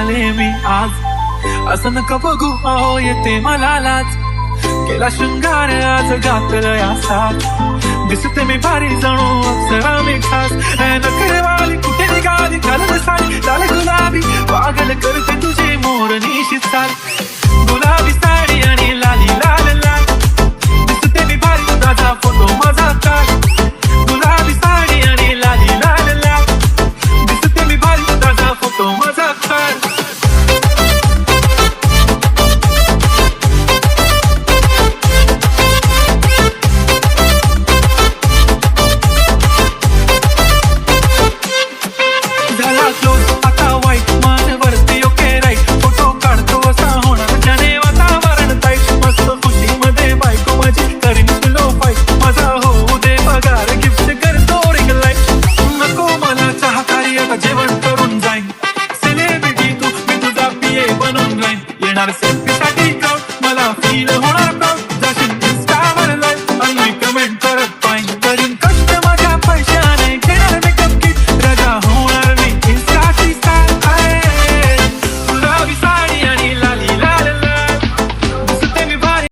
आले मी आज, असं नका बघू अहो येते मला लाज. केला शृंगार आज घातलं या साथ, दिसते मी भारी जणू अप्सरा मी खास. नखरेवाली कुठे निघाली घालून साडी,